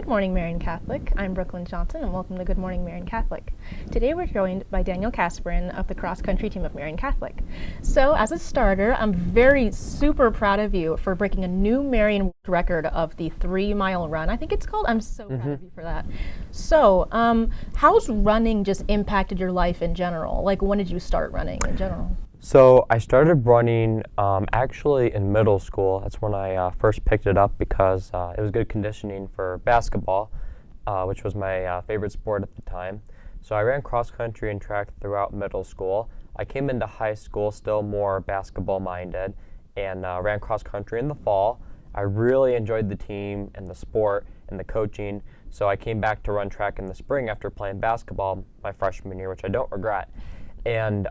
Morning Marian Catholic. I'm Brooklyn Johnson, and welcome to Good Morning Marian Catholic. Today we're joined by Daniel Casperin of the cross-country team of Marian Catholic. So, as a starter, I'm super proud of you for breaking a new Marian record of the 3-mile run. I think it's called. I'm so proud of you for that. So, how's running just impacted your life in general? Like, when did you start running in general? So I started running actually in middle school. That's when I first picked it up because it was good conditioning for basketball, which was my favorite sport at the time. So I ran cross country and track throughout middle school. I came into high school still more basketball minded and ran cross country in the fall. I really enjoyed the team and the sport and the coaching, so I came back to run track in the spring after playing basketball my freshman year, which I don't regret. And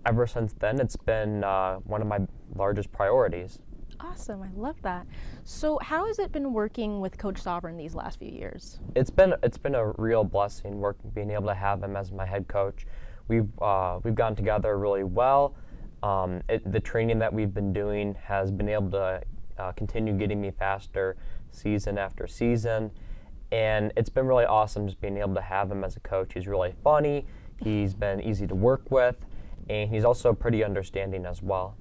ever since then, it's been one of my largest priorities. Awesome, I love that. So how has it been working with Coach Sovereign these last few years? It's been a real blessing being able to have him as my head coach. We've gotten together really well. The training that we've been doing has been able to continue getting me faster season after season. And it's been really awesome just being able to have him as a coach. He's really funny. He's been easy to work with, and he's also pretty understanding as well.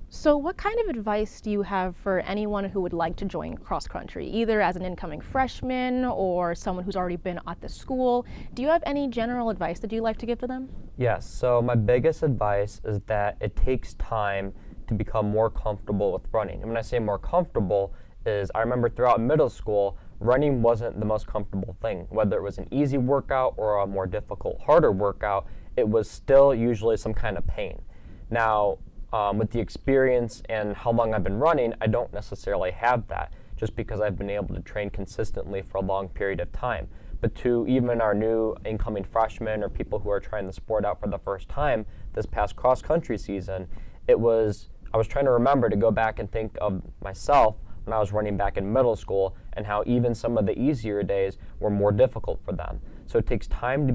So what kind of advice do you have for anyone who would like to join cross country, either as an incoming freshman or someone who's already been at the school? Do you have any general advice that you'd like to give to them? Yes, so my biggest advice is that it takes time to become more comfortable with running. And when I say more comfortable, is I remember throughout middle school, running wasn't the most comfortable thing. Whether it was an easy workout or a more difficult, harder workout, it was still usually some kind of pain. Now, with the experience and how long I've been running, I don't necessarily have that, just because I've been able to train consistently for a long period of time. But to even our new incoming freshmen or people who are trying the sport out for the first time this past cross-country season, I was trying to remember to go back and think of myself when I was running back in middle school and how even some of the easier days were more difficult for them. So it takes time to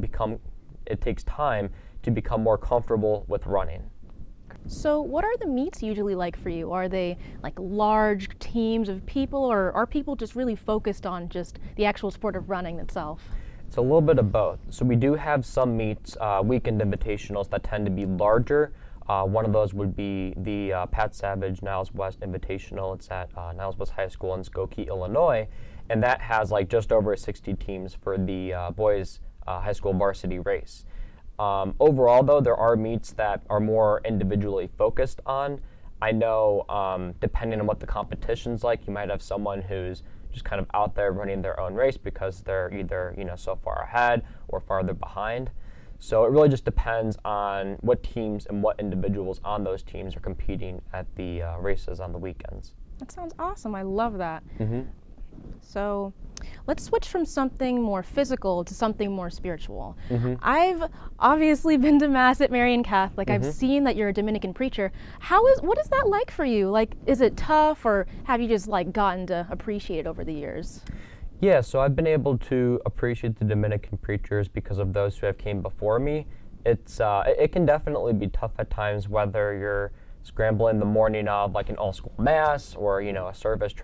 become more comfortable with running. So what are the meets usually like for you? Are they like large teams of people, or are people just really focused on just the actual sport of running itself? It's a little bit of both. So we do have some meets, weekend invitationals that tend to be larger. One of those would be the Pat Savage Niles West Invitational. It's at Niles West High School in Skokie, Illinois, and that has like just over 60 teams for the boys high school varsity race. Overall, though, there are meets that are more individually focused on. I know depending on what the competition's like, you might have someone who's just kind of out there running their own race because they're either so far ahead or farther behind. So it really just depends on what teams and what individuals on those teams are competing at the races on the weekends. That sounds awesome. I love that. Mm-hmm. So let's switch from something more physical to something more spiritual. Mm-hmm. I've obviously been to Mass at Marian Catholic. Mm-hmm. I've seen that you're a Dominican preacher. What is that like for you? Like, is it tough, or have you just like gotten to appreciate it over the years? Yeah, so I've been able to appreciate the Dominican preachers because of those who have came before me. It can definitely be tough at times, whether you're scrambling the morning of like an all-school mass or a service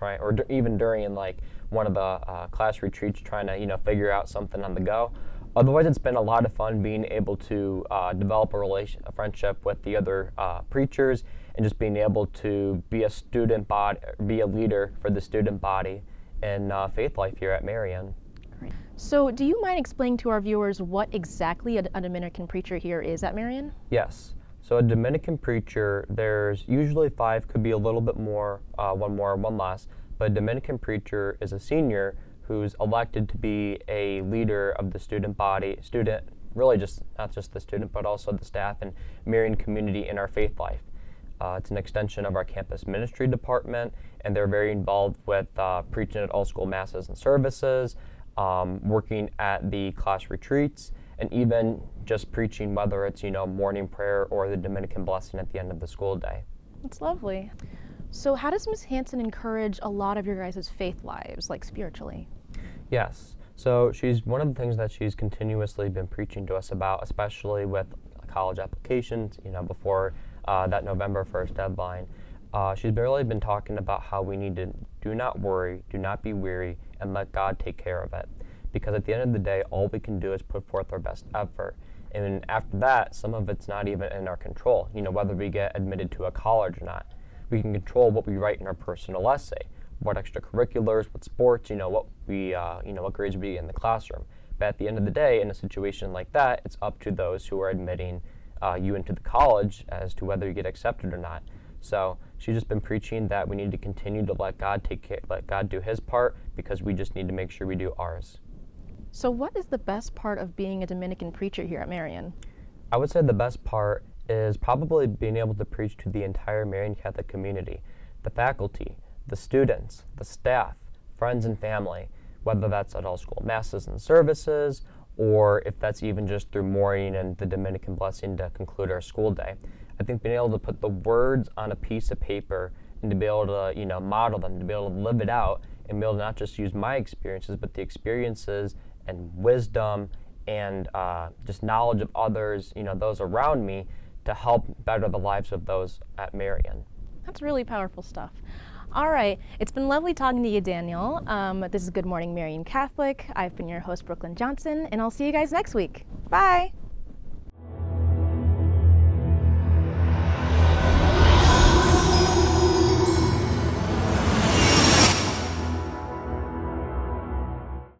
even during like one of the class retreats trying to figure out something on the go. Otherwise, it's been a lot of fun being able to develop a friendship with the other preachers and just being able to be a leader for the student body and faith life here at Marian. Great. So do you mind explaining to our viewers what exactly a Dominican preacher here is at Marian? Yes. So a Dominican preacher, there's usually 5, could be a little bit more, one more, one less, but a Dominican preacher is a senior who's elected to be a leader of the student body, really just not just the student, but also the staff and Marian community in our faith life. It's an extension of our campus ministry department, and they're very involved with preaching at all school masses and services, working at the class retreats, and even just preaching, whether it's morning prayer or the Dominican blessing at the end of the school day. That's lovely. So how does Ms. Hanson encourage a lot of your guys' faith lives, like spiritually? Yes. So she's one of the things that she's continuously been preaching to us about, especially with college applications, before that November 1st deadline. She's really been talking about how we need to do not worry, do not be weary, and let God take care of it. Because at the end of the day, all we can do is put forth our best effort. And after that, some of it's not even in our control. Whether we get admitted to a college or not. We can control what we write in our personal essay, what extracurriculars, what sports, what grades we get in the classroom. But at the end of the day, in a situation like that, it's up to those who are admitting you into the college as to whether you get accepted or not. So she's just been preaching that we need to continue to let God do His part, because we just need to make sure we do ours. So what is the best part of being a Dominican preacher here at Marian? I would say the best part is probably being able to preach to the entire Marian Catholic community, the faculty, the students, the staff, friends and family, whether that's at all school masses and services, or if that's even just through morning and the Dominican blessing to conclude our school day. I think being able to put the words on a piece of paper and to be able to, model them, to be able to live it out, and be able to not just use my experiences, but the experiences and wisdom and just knowledge of others, those around me, to help better the lives of those at Marian. That's really powerful stuff. All right, it's been lovely talking to you, Daniel. This is Good Morning Marian Catholic. I've been your host, Brooklyn Johnson, and I'll see you guys next week. Bye.